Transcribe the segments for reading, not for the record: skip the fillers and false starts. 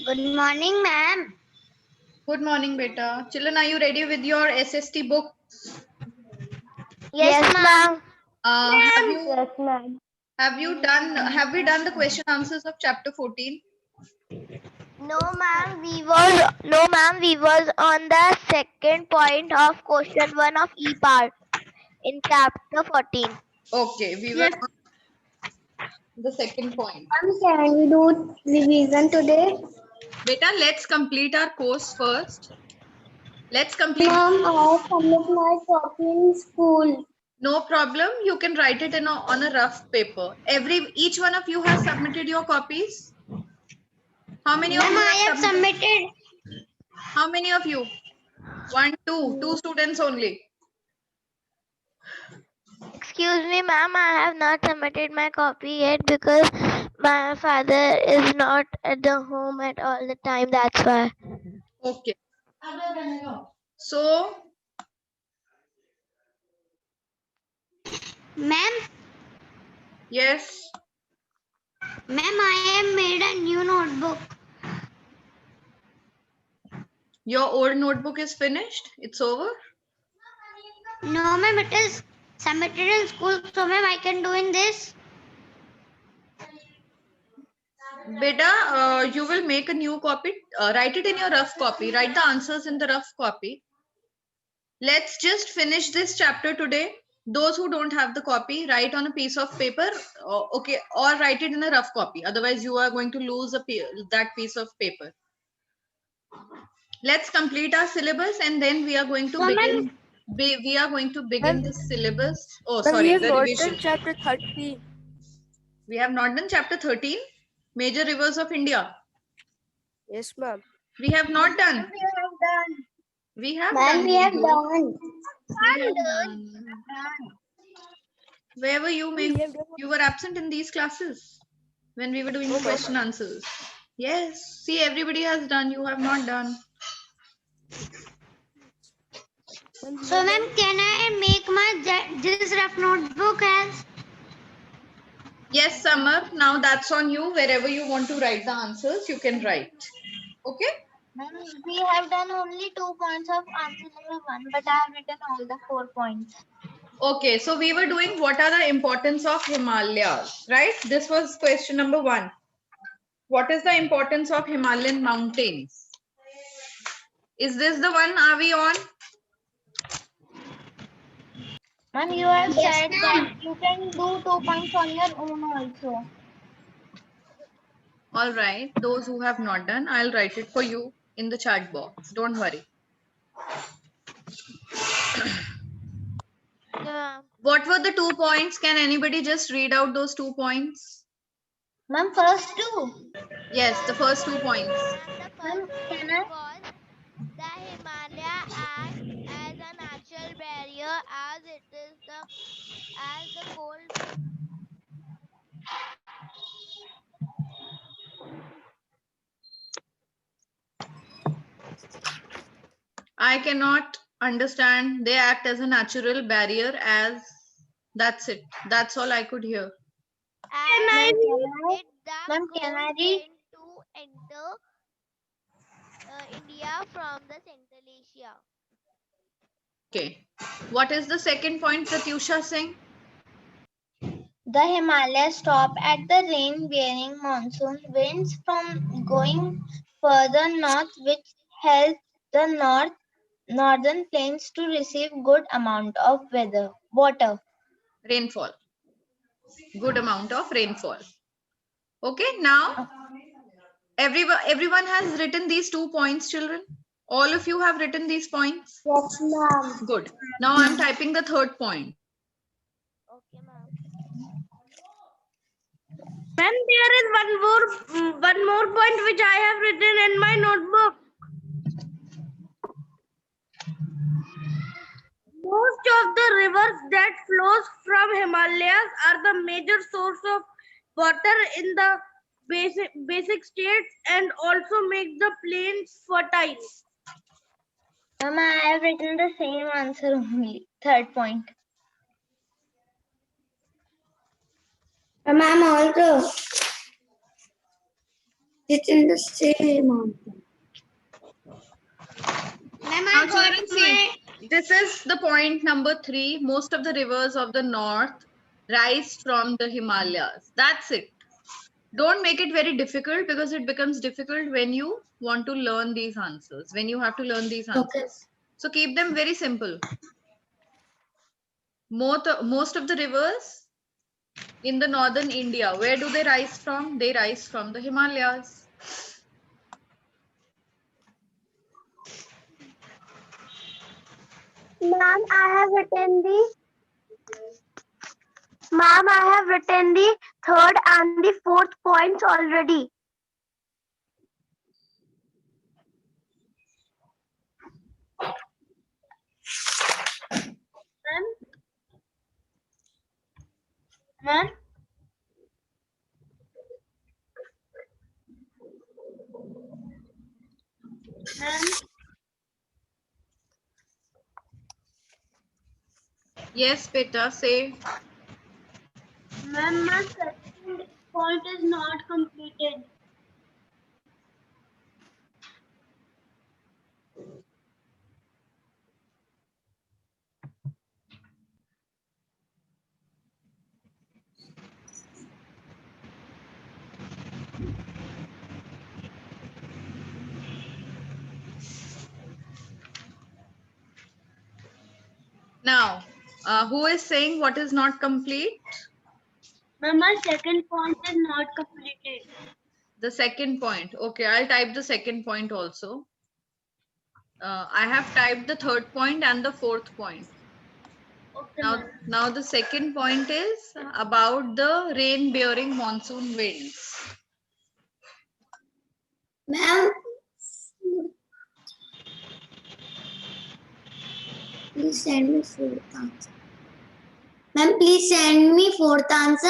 Good morning, ma'am. Good morning, beta. Children, are you ready with your SST book? Yes, ma'am. Have you Yes, ma'am. have we done the question answers of chapter 14? No, ma'am. We was on the second point of question 1 of E part in chapter 14. Okay, we were on the second point. Ma'am, can we do revision today? Beta, let's complete our course first. Let's complete. Ma'am, I submit my copy in school. No problem. You can write it on a rough paper. Each one of you has submitted your copies. How many of Ma'am, you I have have submitted? submitted. How many of you? One, two students only. Excuse me, ma'am. I have not submitted my copy yet because my father is not at the home at all the time. That's why. Okay. So, Ma'am, yes. ma'am, I have made a new notebook. Your old notebook is finished? It's over? No, ma'am. It is submitted in school, so ma'am, I can do in this. Beta, you will make a new copy. Write it in your rough copy. Write the answers in the rough copy. Let's just finish this chapter today. Those who don't have the copy, write on a piece of paper, okay, or write it in a rough copy. Otherwise, you are going to lose that piece of paper. Let's complete our syllabus, and then we are going to So, begin. ma'am, We are going to begin the syllabus. Oh, Ma'am, we sorry, have the not revision. done chapter 30. We have not done chapter 13, Major Rivers of India. Yes, ma'am. We have not done. we have done. We have Ma'am, done. we have Bindu. done. We have done. Where were you, We Meg? have done. You were absent in these classes when we were doing No, ma'am. question answers. Yes. See, everybody has done. You have not done. Ma'am, we So, have ma'am, done. can I make my this rough notebook as? Yes, Summer. Now that's on you. Wherever you want to write the answers, you can write. Okay? Ma'am, we have done only 2 points of answer number 1, but I have written all the 4 points. Okay. So we were doing what are the importance of Himalayas, right? This was question number 1. What is the importance of Himalayan mountains? Is this the one? Are we on? Ma'am, you have Yes, said that you can do 2 points on your own also. All right. Those who have not done, I'll write it for you in the chat box. Don't worry. Yeah. What were the 2 points? Can anybody just read out those 2 points? Ma'am, first 2. Yes, the first 2 points. The first point was the Himalaya acts as a natural barrier as it is the cold. I cannot understand. They act as a natural barrier as that's it. That's all I could hear. Ma'am, can I read? To enter India from the Central Asia. Okay. What is the second point, Pratyusha Singh? The Himalayas stop at the rain-bearing monsoon winds from going further north, which help the northern plains to receive good amount of water. Rainfall. Good amount of rainfall. Okay, now everyone has written these 2 points, children. All of you have written these points. Yes, ma'am. Good. Now I'm typing the third point. Okay, ma'am. Ma'am, there is one more point which I have written in my notebook. Most of the rivers that flows from Himalayas are the major source of water in the basic states and also make the plains fertile. Ma'am, I have written the same answer only. Third point. Ma'am, also. It's in the same mountain. Now, children, see, this is the point number 3. Most of the rivers of the north rise from the Himalayas. That's it. Don't make it very difficult, because it becomes difficult when you want to learn these answers, when you have to learn these answers. Okay. So keep them very simple. Most of the rivers in the northern India, where do they rise from? They rise from the Himalayas. Ma'am, I have written the third and the fourth points already. Ma'am? Ma'am? Yes, beta, say. Ma'am, my second point is not completed. Now, who is saying what is not complete? Ma'am, my second point is not completed. The second point. Okay, I'll type the second point also. I have typed the third point and the fourth point. Okay, Now the second point is about the rain-bearing monsoon winds. Ma'am, please send me fourth answer. Ma'am, please send me fourth answer.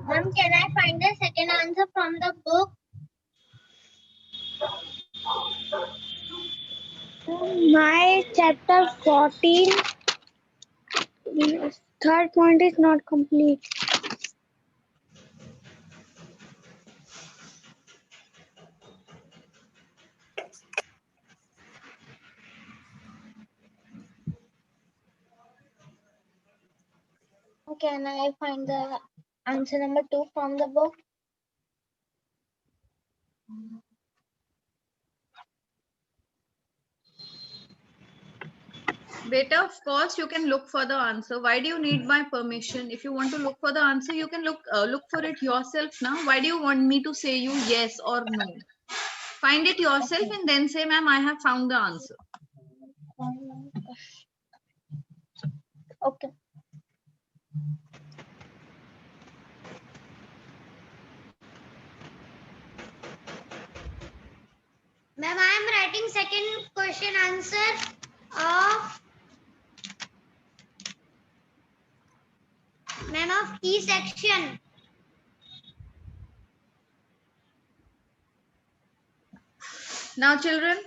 Ma'am, can I find the second answer from the book? My chapter 14, third point is not complete. Can I find the answer number 2 from the book? Beta, of course, you can look for the answer. Why do you need my permission? If you want to look for the answer, you can look for it yourself now. Why do you want me to say you yes or no? Find it yourself and then say, ma'am, I have found the answer. Okay. Ma'am, I am writing second question answer of ma'am of E section. Now, children,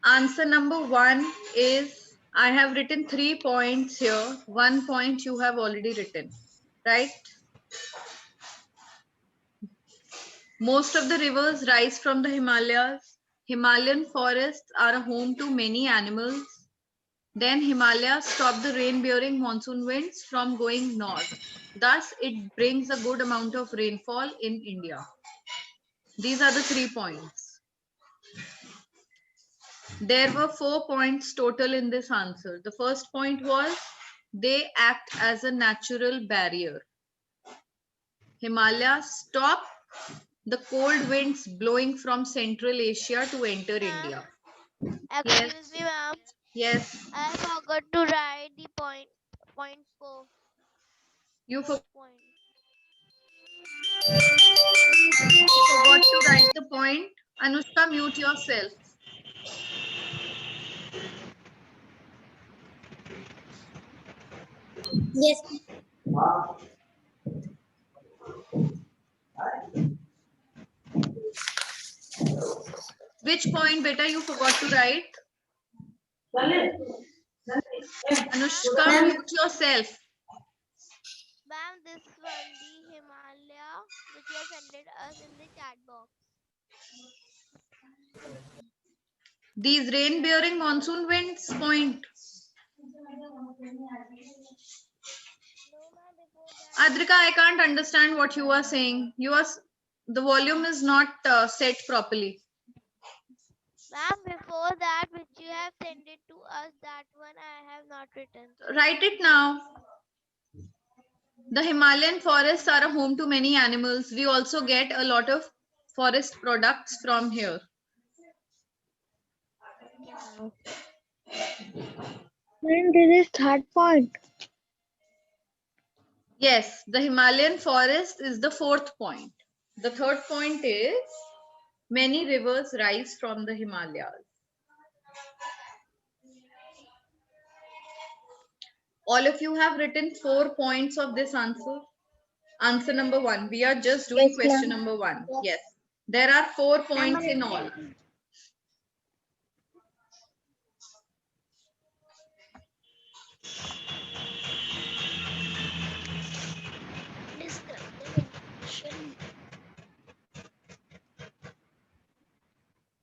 answer number 1 is, I have written 3 points here. 1 point you have already written, right? Most of the rivers rise from the Himalayas. Himalayan forests are a home to many animals. Then Himalayas stop the rain-bearing monsoon winds from going north. Thus, it brings a good amount of rainfall in India. These are the 3 points. There were 4 points total in this answer. The first point was, they act as a natural barrier. Himalayas stop the cold winds blowing from Central Asia to enter India. Excuse me, ma'am. Yes. I forgot to write the point 4. You Fourth forgot point. to write the point. Anushka, mute yourself. Yes. Which point beta you forgot to write? Anushka, Ma'am. mute yourself. Ma'am, this one, the Himalaya, which you have sent it us in the chat box. These rain-bearing monsoon winds point. No, ma'am, before that. Adrika, I can't understand what you are saying. The volume is not set properly. Ma'am, before that, which you have sent it to us, that one I have not written. Write it now. The Himalayan forests are a home to many animals. We also get a lot of forest products from here. And this is third point. Yes, the Himalayan forest is the fourth point. The third point is many rivers rise from the Himalayas. All of you have written 4 points of this answer. Answer number 1. We are just doing Yes, question ma'am. number 1. Yes. There are 4 points in all.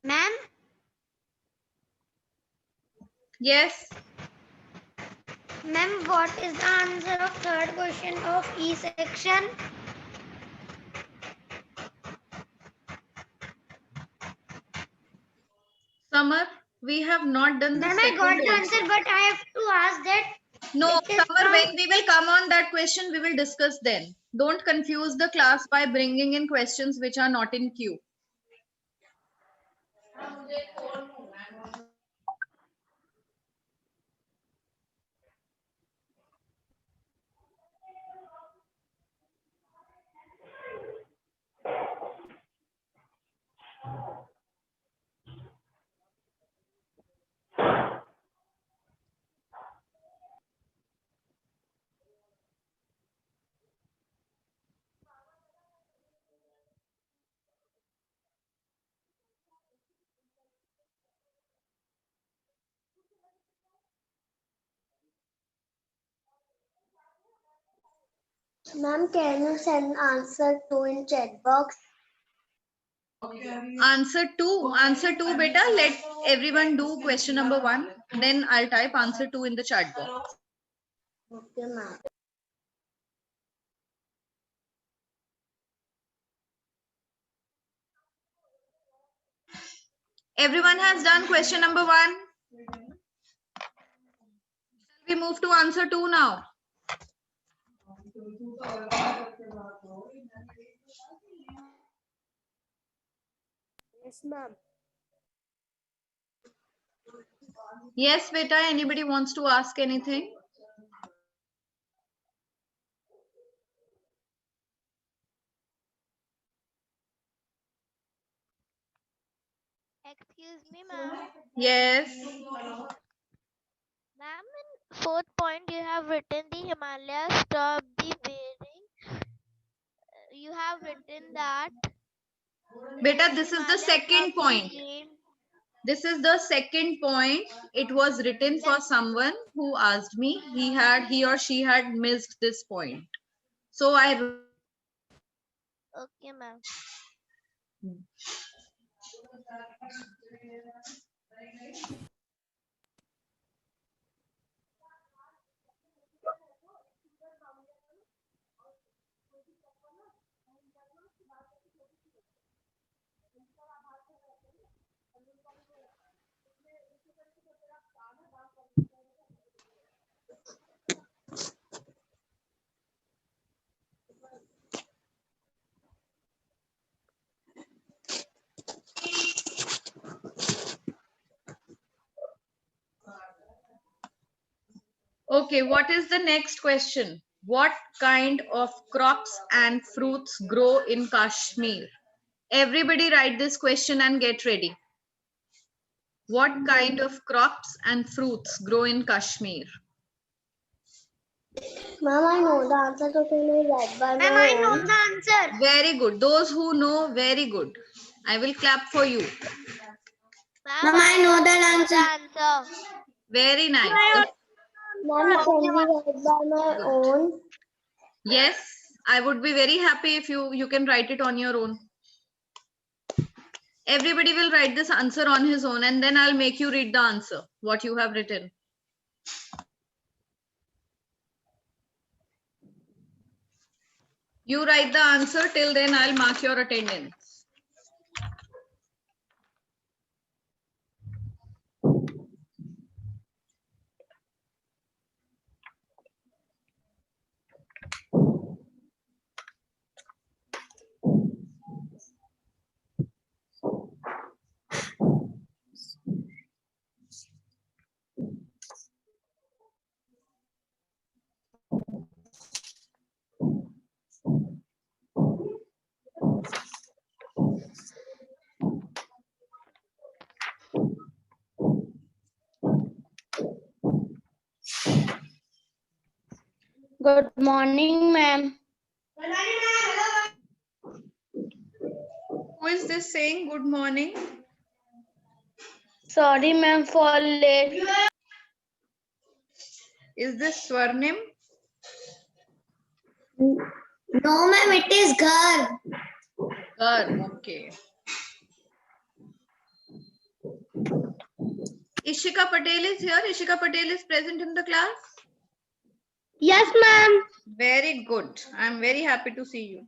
Ma'am, Yes. ma'am, what is the answer of third question of E section? Summer, we have not done the Ma'am, I second got the also. answer, but I have to ask that. No, It is Summer, from- when we will come on that question, we will discuss then. Don't confuse the class by bringing in questions which are not in queue. Ma'am, can you send answer 2 in chat box? Answer 2, beta. Let everyone do question number 1. Then I'll type answer 2 in the chat box. Okay, ma'am. Everyone has done question number 1. We move to answer 2 now. Yes, ma'am. Yes, beta. Anybody wants to ask anything? Excuse me, ma'am. Yes. Ma'am, in fourth point, you have written the Himalaya stop the wearing. You have written that. Beta, this is the Himalaya second stop the point. rain. This is the second point. It was written for someone who asked me. He or she had missed this point. So I Okay, ma'am. Okay, what is the next question? What kind of crops and fruits grow in Kashmir? Everybody write this question and get ready. What kind of crops and fruits grow in Kashmir? Ma'am, I know the answer to that by Ma'am, I know the answer. Very good. Those who know, very good. I will clap for you. Ma'am, I know that answer. answer. Very nice. Ma'am, can we write by my own? Yes, I would be very happy if you can write it on your own. Everybody will write this answer on his own, and then I'll make you read the answer, what you have written. You write the answer, till then I'll mark your attendance. Good morning, ma'am. Who is this saying good morning? Sorry, ma'am, for late. Is this Swarnim? No, ma'am, it is girl. Okay. Ishika Patel is here. Ishika Patel is present in the class. Yes, ma'am. Very good. I'm very happy to see you.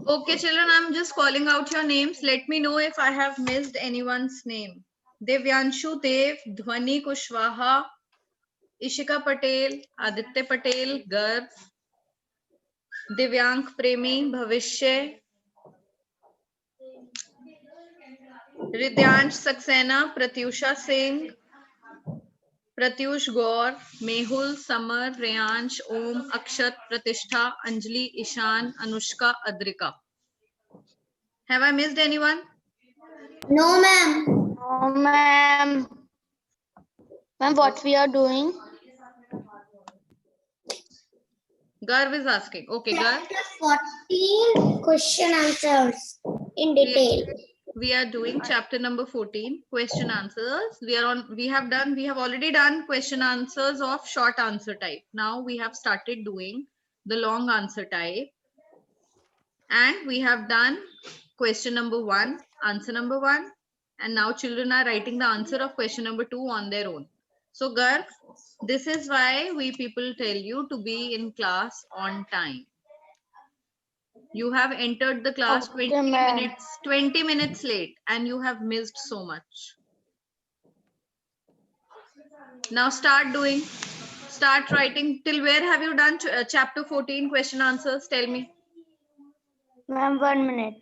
Okay, children, I'm just calling out your names. Let me know if I have missed anyone's name. Devyanshu Dev, Dhwani Kushwaha, Ishika Patel, Aditya Patel, Garv, Divyank Premi, Bhavishya, Ridyansh Saxena, Pratyusha Singh, Pratyush Gaur, Mehul, Samar, Reyansh, Om, Akshat, Pratishtha, Anjali, Ishan, Anushka, Adrika. Have I missed anyone? No, ma'am. Oh, ma'am. Ma'am, what we are doing? Garv is asking. Okay, Garv. Chapter 14 question answers in detail. We are doing chapter number 14, question answers. We have already done question answers of short answer type. Now we have started doing the long answer type. And we have done question number 1, answer number 1. And now children are writing the answer of question number 2 on their own. So Garv, this is why we people tell you to be in class on time. You have entered the class Okay, 20 minutes late, and you have missed so much. Now start writing. Till where have you done chapter 14 question answers? Tell me. Ma'am, 1 minute.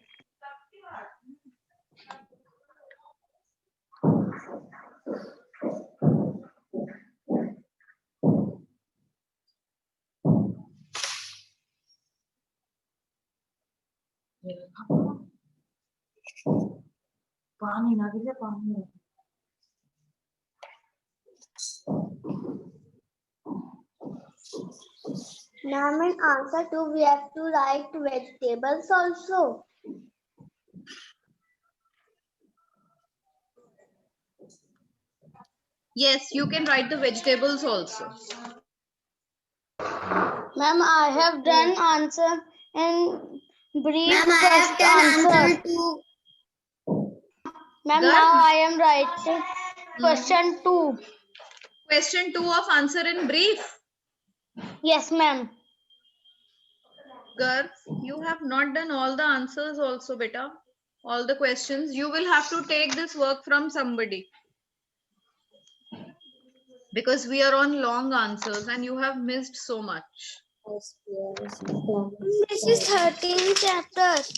Ma'am, in answer 2, we have to write vegetables also. Yes, you can write the vegetables also. Ma'am, I have done answer in brief. Ma'am, I have done answer too. Ma'am, Garv? now I am writing question 2. Question 2 of answer in brief. Yes, ma'am. Garv, you have not done all the answers also, beta. All the questions. You will have to take this work from somebody. Because we are on long answers and you have missed so much. This is 13 chapters.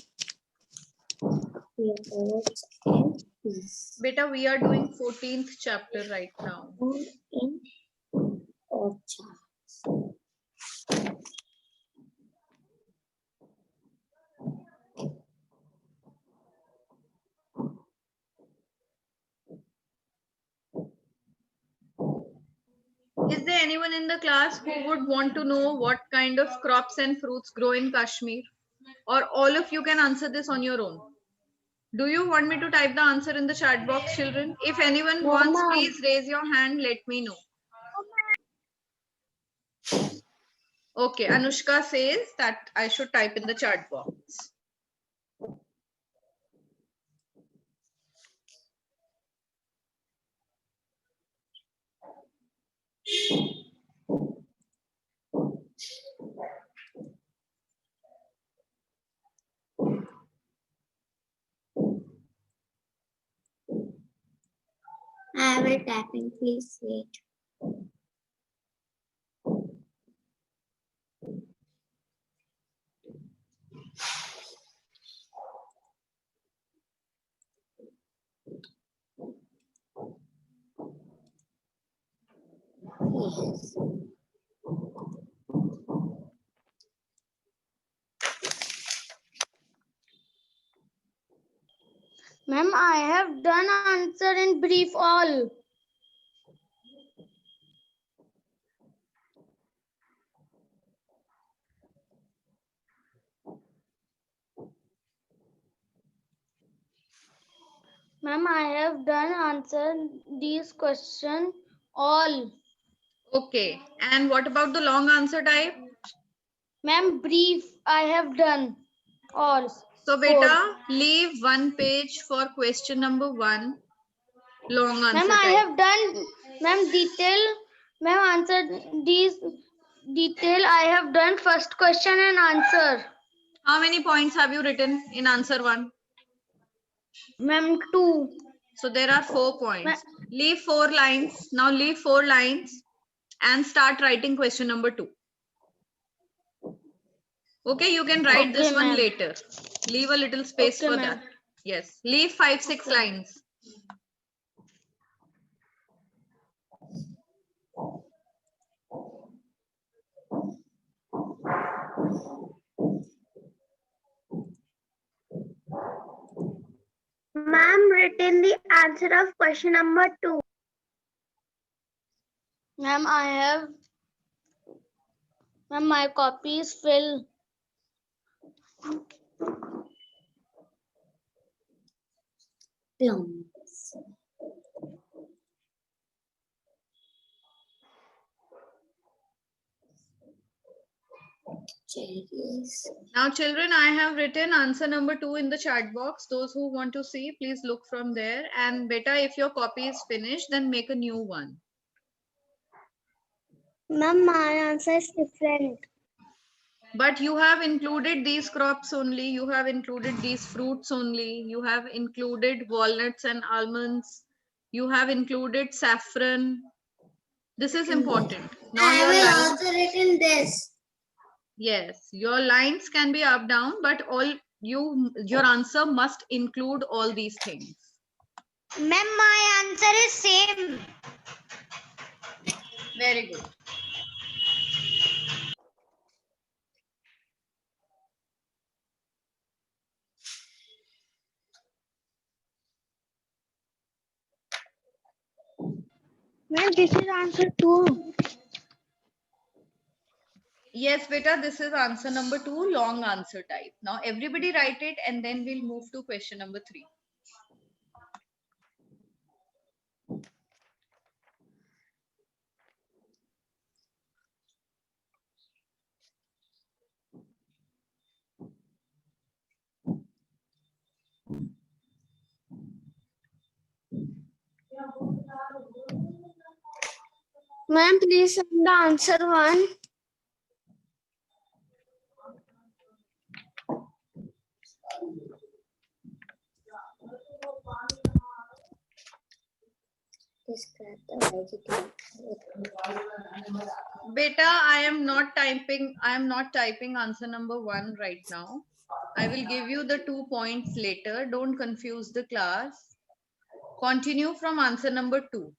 Beta, we are doing 14th chapter right now. अच्छा Is there anyone in the class who would want to know what kind of crops and fruits grow in Kashmir? Or all of you can answer this on your own? Do you want me to type the answer in the chat box, children? If anyone No, wants, ma'am. please raise your hand. Let me know. Okay, Anushka says that I should type in the chat box. I will tapping, please wait. Yes. Ma'am, I have done answer in brief all. Ma'am, I have done answer these question all. Okay, and what about the long answer type? Ma'am, brief I have done all. So beta, leave one page for question number 1, long answer Ma'am, I type. have done, ma'am, detail, ma'am, answered these detail. I have done first question and answer. How many points have you written in answer 1? Ma'am, 2. So there are 4 points. Leave 4 lines. Now leave 4 lines and start writing question number 2. Okay, you can write this Okay, one ma'am. later. Leave a little space Okay, for ma'am. that. Yes, leave 5-6 lines. Ma'am, written the answer of question number 2. Ma'am, I have. Ma'am, my copy is filled. Plums. Cherries. Now children, I have written answer number 2 in the chat box. Those who want to see, please look from there. And beta, if your copy is finished, then make a new one. Ma'am, my answer is different. But you have included these crops only. You have included these fruits only. You have included walnuts and almonds. You have included saffron. This is important. Now I your will lines, also written this. yes, your lines can be up down, but your answer must include all these things. Ma'am, my answer is same. Very good. Ma'am, this is answer 2. Yes, beta, this is answer number 2, long answer type. Now everybody write it and then we'll move to question number 3. Ma'am, please send the answer 1. Describe the vegetable. Beta, I am not typing answer number 1 right now. I will give you the 2 points later. Don't confuse the class. Continue from answer number 2.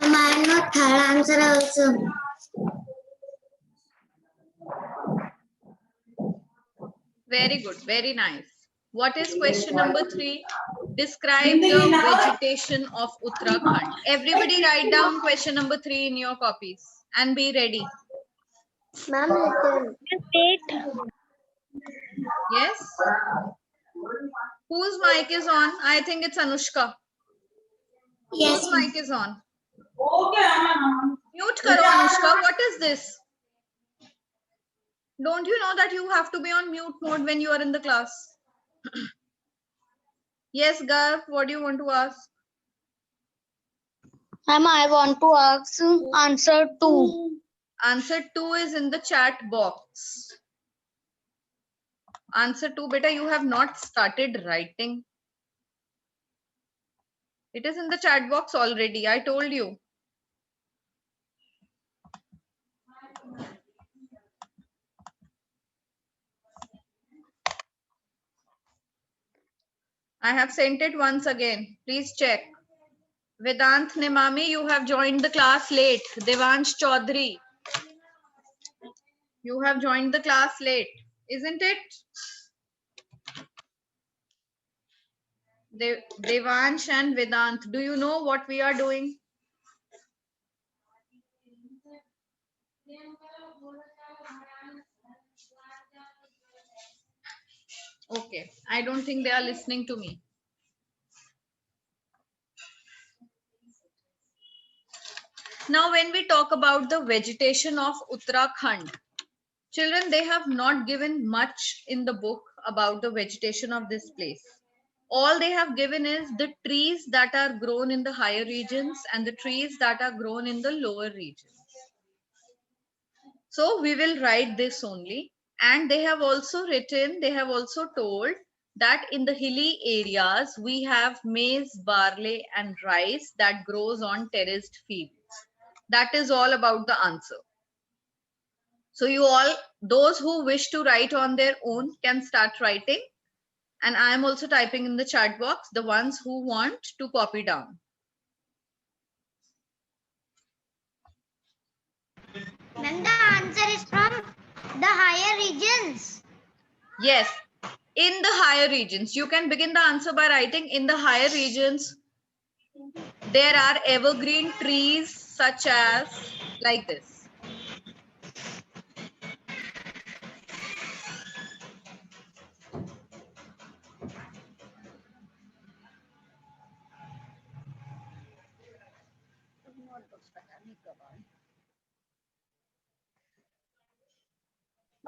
I know third answer also. Very good. Very nice. What is question number 3? Describe the vegetation of Uttarakhand. Everybody write down question number 3 in your copies and be ready. Ma'am, listen. Yes? Whose mic is on? I think it's Anushka. Yes, Whose ma'am. mic is on? Mute karo Anushka. What is this? Don't you know that you have to be on mute mode when you are in the class? Yes, Gav, what do you want to ask? Ma'am, I want to ask answer 2. Answer 2 is in the chat box. Answer 2, beta, you have not started writing. It is in the chat box already. I told you. I have sent it once again. Please check. Vedant Nemami, you have joined the class late. Devansh Chaudhary, you have joined the class late, isn't it? Devansh and Vedant, do you know what we are doing? Okay, I don't think they are listening to me. Now, when we talk about the vegetation of Uttarakhand, children, they have not given much in the book about the vegetation of this place. All they have given is the trees that are grown in the higher regions and the trees that are grown in the lower regions. So we will write this only. And they have also written, they have also told that in the hilly areas, we have maize, barley and rice that grows on terraced fields. That is all about the answer. So you all, those who wish to write on their own can start writing. And I am also typing in the chat box the ones who want to copy down. Ma'am, the answer is from the higher regions. Yes, in the higher regions. You can begin the answer by writing in the higher regions. There are evergreen trees such as like this.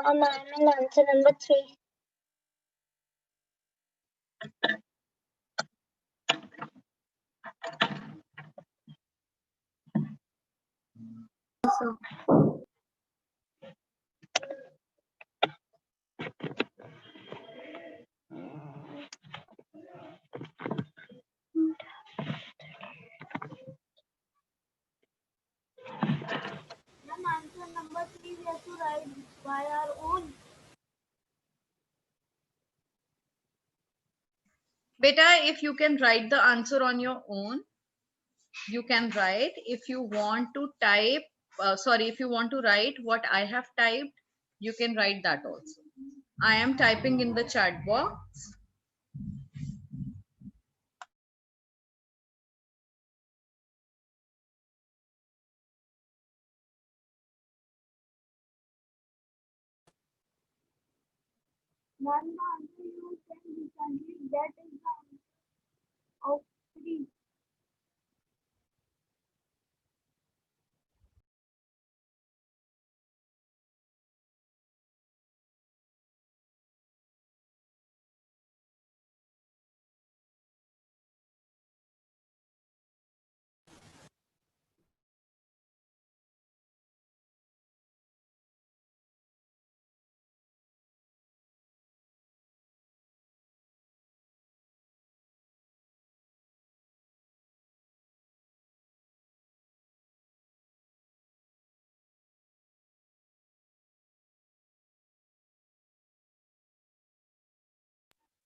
Ma'am, I'm in answer number 3. Ma'am, answer number 3 we have to write by our own. Beta, if you can write the answer on your own, you can write. If you want to type, if you want to write what I have typed, you can write that also. I am typing in the chat box. Ma'am, the answer you sent recently, that is the answer of 3.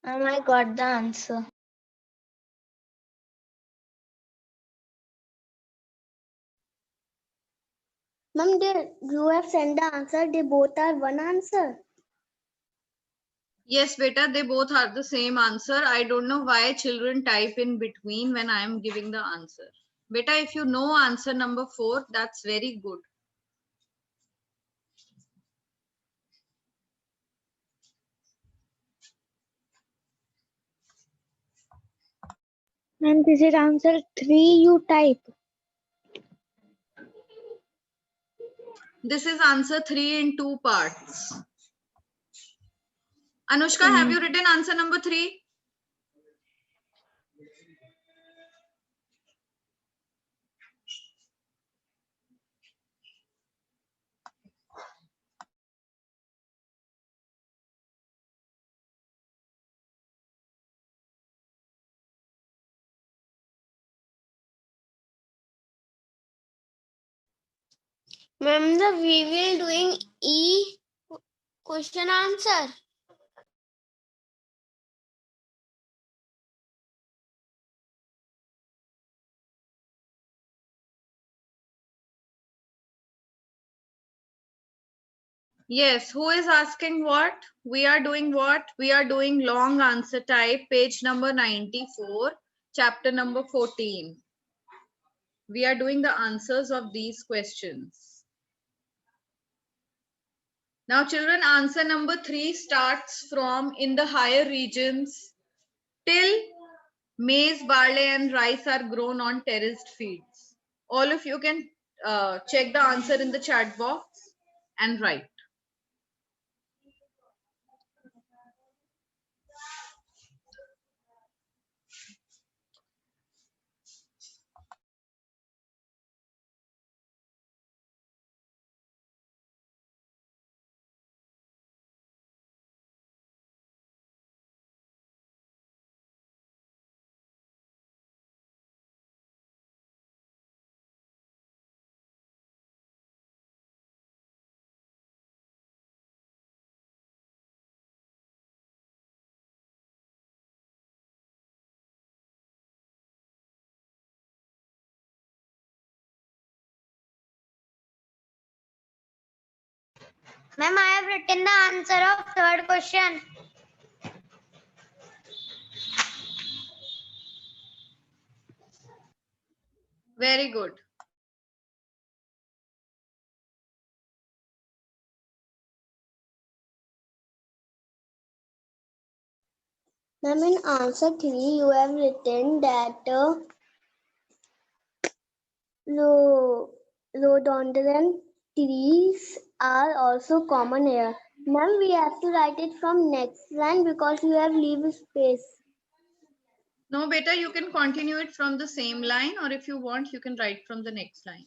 I got the answer. Ma'am, you have sent the answer. They both are one answer. Yes, beta, they both are the same answer. I don't know why children type in between when I am giving the answer. Beta, if you know answer number 4, that's very good. And this is answer 3 you type. This is answer 3 in 2 parts. Anushka, have you written answer number 3? Ma'am, we will doing E question answer. Yes, who is asking what? We are doing what? We are doing long answer type, page number 94, chapter number 14. We are doing the answers of these questions. Now children, answer number 3 starts from in the higher regions till maize, barley and rice are grown on terraced fields. All of you can check the answer in the chat box and write. Ma'am, I have written the answer of third question. Very good. Ma'am, in answer 3, you have written that rhododendron trees are also common here. Ma'am, we have to write it from next line because you have leave space. No, beta, you can continue it from the same line, or if you want, you can write from the next line.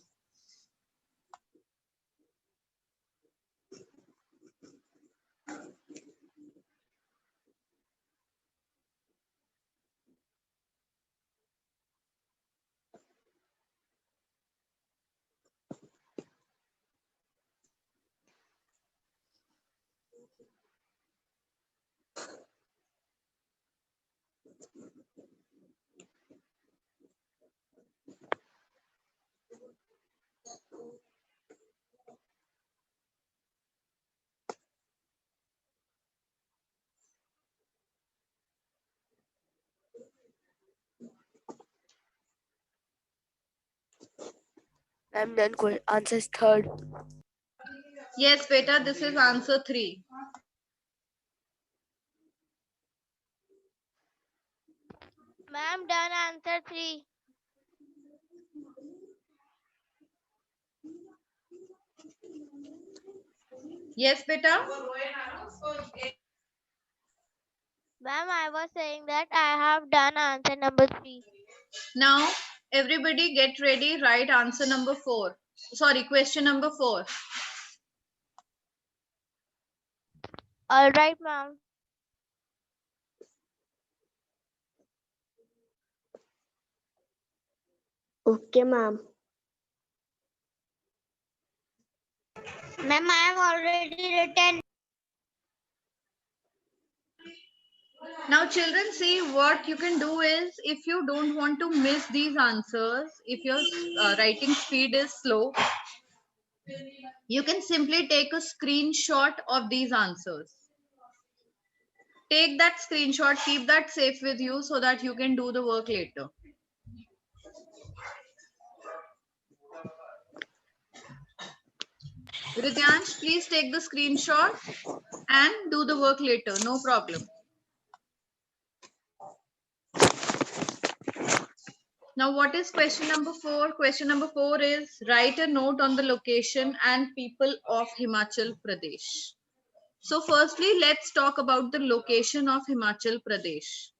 And then answer is third. Yes, beta, this is answer 3. Ma'am, done answer 3. Yes, beta. Ma'am, I was saying that I have done answer number 3. Now, everybody get ready, write answer number 4. Sorry, question number 4. All right, ma'am. Okay, ma'am. Ma'am, I have already written. Now children, see what you can do is, if you don't want to miss these answers, if your writing speed is slow, you can simply take a screenshot of these answers. Take that screenshot, keep that safe with you so that you can do the work later. Ridyansh, please take the screenshot and do the work later. No problem. Now, what is question number 4? Question number 4 is write a note on the location and people of Himachal Pradesh. So, firstly, let's talk about the location of Himachal Pradesh.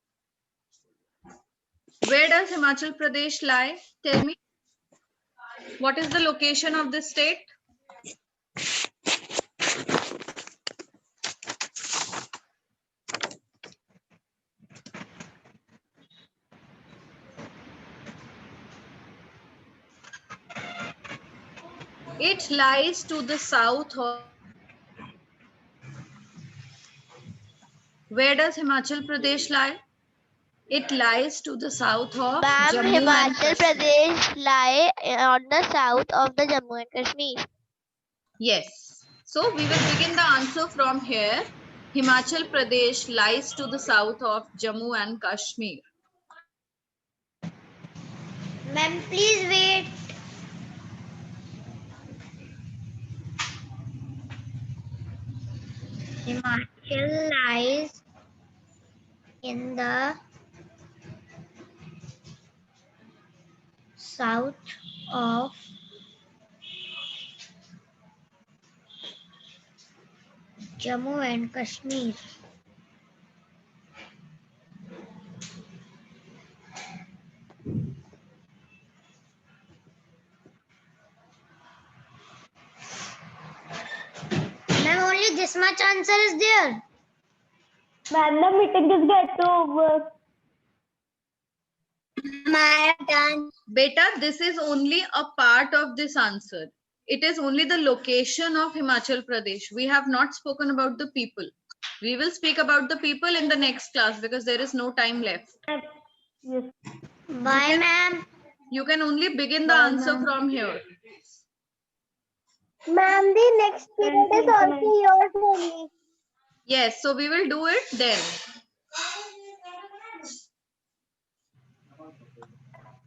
Where does Himachal Pradesh lie? Tell me. What is the location of this state? It lies to the south of. Where does Himachal Pradesh lie? It lies to the south of Ma'am, Jammu and Himachal Kashmir. Pradesh lie on the south of the Jammu and Kashmir. Yes. So we will begin the answer from here. Himachal Pradesh lies to the south of Jammu and Kashmir. Ma'am, please wait. Himachal lies in the south of Jammu and Kashmir. Ma'am, only this much answer is there. Ma'am, the meeting is get over. I have done. Beta, this is only a part of this answer. It is only the location of Himachal Pradesh. We have not spoken about the people. We will speak about the people in the next class because there is no time left. Yes. Bye, ma'am. You can only begin the answer from here. Ma'am, the next period is also yours only. Yes, so we will do it then.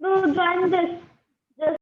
To join this.